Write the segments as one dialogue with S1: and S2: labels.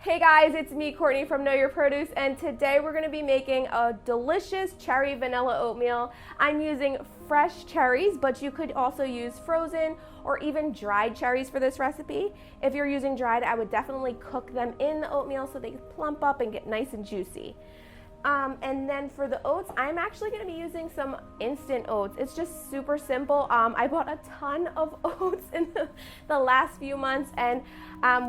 S1: Hey guys, it's me, Courtney from Know Your Produce, and today we're going to be making a delicious cherry vanilla oatmeal. I'm using fresh cherries, but you could also use frozen or even dried cherries for this recipe. If you're using dried, I would definitely cook them in the oatmeal so they plump up and get nice and juicy. And then for the oats, I'm actually going to be using some instant oats. It's just super simple. I bought a ton of oats in the last few months, and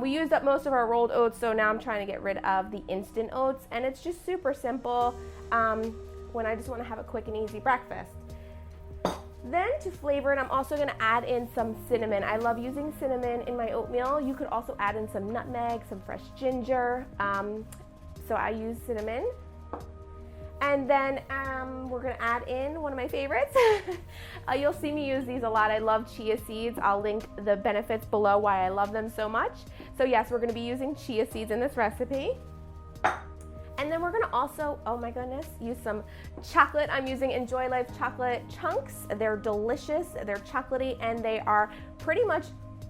S1: we used up most of our rolled oats, so now I'm trying to get rid of the instant oats, and it's just super simple when I just want to have a quick and easy breakfast. Then to flavor it, I'm also going to add in some cinnamon. I love using cinnamon in my oatmeal. You could also add in some nutmeg, some fresh ginger. So I use cinnamon. And then we're gonna add in one of my favorites. You'll see me use these a lot. I love chia seeds. I'll link the benefits below why I love them so much. So yes, we're gonna be using chia seeds in this recipe. And then we're gonna also, oh my goodness, use some chocolate. I'm using Enjoy Life chocolate chunks. They're delicious, they're chocolatey, and they are pretty much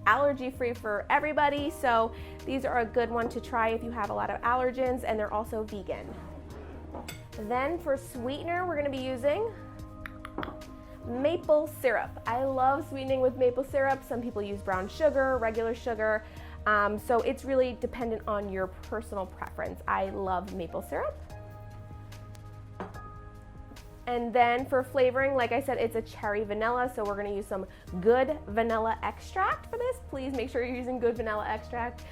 S1: allergy-free for everybody. So these are a good one to try if you have a lot of allergens, and they're also vegan. Then for sweetener, we're going to be using maple syrup. I love sweetening with maple syrup. Some people use brown sugar, regular sugar. So it's really dependent on your personal preference. I love maple syrup. And then for flavoring, like I said, it's a cherry vanilla, so we're going to use some good vanilla extract for this. Please make sure you're using good vanilla extract.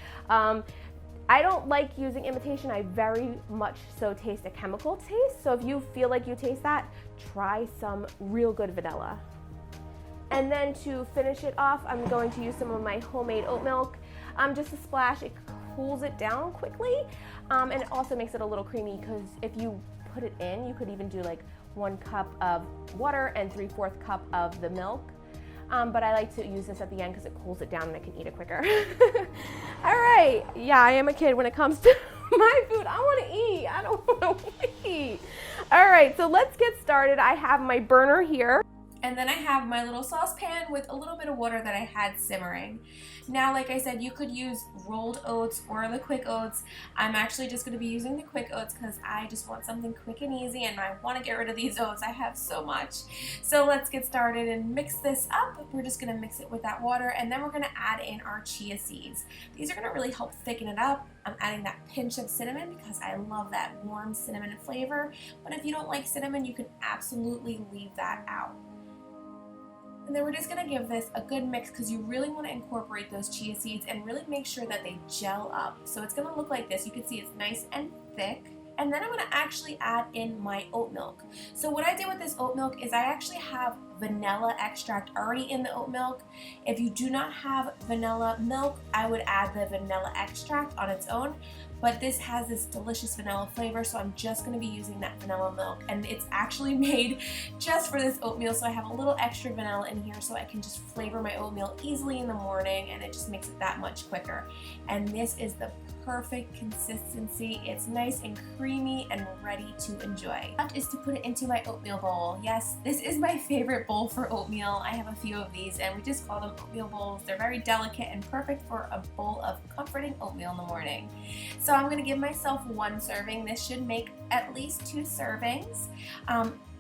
S1: I don't like using imitation. I very much so taste a chemical taste. So if you feel like you taste that, try some real good vanilla. And then to finish it off, I'm going to use some of my homemade oat milk. Just a splash. It cools it down quickly, and it also makes it a little creamy because if you put it in, you could even do like 1 cup of water and 3/4 cup of the milk. But I like to use this at the end because it cools it down and I can eat it quicker. All right, yeah, I am a kid when it comes to my food. I want to eat, I don't want to wait. All right, so let's get started. I have my burner here. And then I have my little saucepan with a little bit of water that I had simmering. Now, like I said, you could use rolled oats or the quick oats. I'm actually just going to be using the quick oats because I just want something quick and easy, and I want to get rid of these oats. I have so much. So let's get started and mix this up. We're just going to mix it with that water, and then we're going to add in our chia seeds. These are going to really help thicken it up. I'm adding that pinch of cinnamon because I love that warm cinnamon flavor. But if you don't like cinnamon, you can absolutely leave that out. And then we're just going to give this a good mix because you really want to incorporate those chia seeds and really make sure that they gel up. So it's going to look like this. You can see it's nice and thick. And then I'm going to actually add in my oat milk. So what I did with this oat milk is I actually have vanilla extract already in the oat milk. If you do not have vanilla milk, I would add the vanilla extract on its own. But this has this delicious vanilla flavor, so I'm just going to be using that vanilla milk. And it's actually made just for this oatmeal, so I have a little extra vanilla in here so I can just flavor my oatmeal easily in the morning, and it just makes it that much quicker. And this is the perfect consistency. It's nice and creamy and ready to enjoy. Next is to put it into my oatmeal bowl. Yes, this is my favorite bowl for oatmeal. I have a few of these, and we just call them oatmeal bowls. They're very delicate and perfect for a bowl of comforting oatmeal in the morning. So I'm going to give myself 1 serving. This should make at least 2 servings.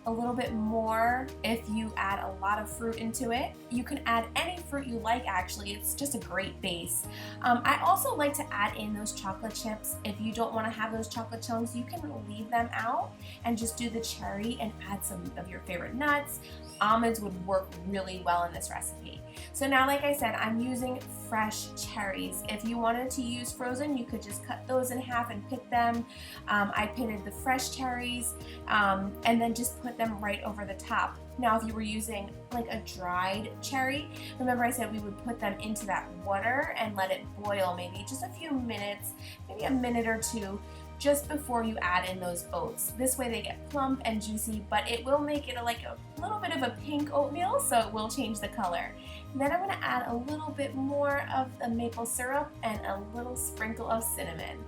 S1: A little bit more if you add a lot of fruit into it. You can add any fruit you like, actually. It's just a great base. I also like to add in those chocolate chips. If you don't want to have those chocolate chunks, you can leave them out and just do the cherry and add some of your favorite nuts. Almonds would work really well in this recipe. So now, like I said, I'm using fresh cherries. If you wanted to use frozen, you could just cut those in half and pick them. I pitted the fresh cherries and then just put them right over the top. Now, if you were using like a dried cherry, remember I said we would put them into that water and let it boil maybe just a few minutes, maybe a minute or 2, just before you add in those oats. This way they get plump and juicy, but it will make it like a little bit of a pink oatmeal, so it will change the color. And then I'm going to add a little bit more of the maple syrup and a little sprinkle of cinnamon.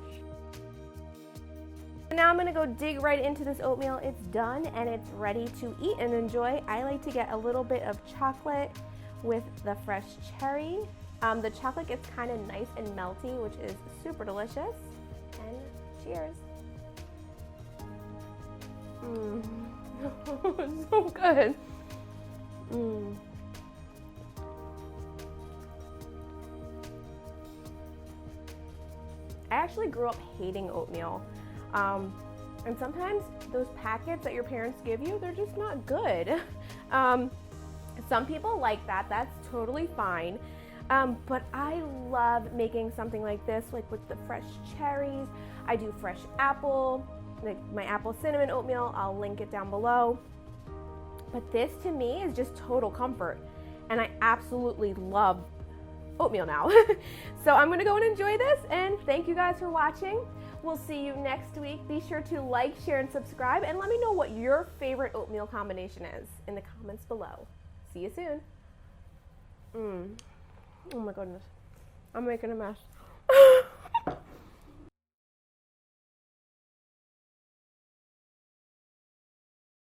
S1: Now I'm going to go dig right into this oatmeal. It's done and it's ready to eat and enjoy. I like to get a little bit of chocolate with the fresh cherry. The chocolate gets kind of nice and melty, which is super delicious. And cheers. It's so good. I actually grew up hating oatmeal. And sometimes those packets that your parents give you, they're just not good. Some people like that, that's totally fine. But I love making something like this, like with the fresh cherries. I do fresh apple, like my apple cinnamon oatmeal, I'll link it down below. But this to me is just total comfort. And I absolutely love oatmeal now. So I'm gonna go and enjoy this, and thank you guys for watching. We'll see you next week. Be sure to like, share, and subscribe, and let me know what your favorite oatmeal combination is in the comments below. See you soon. Oh my goodness. I'm making a mess.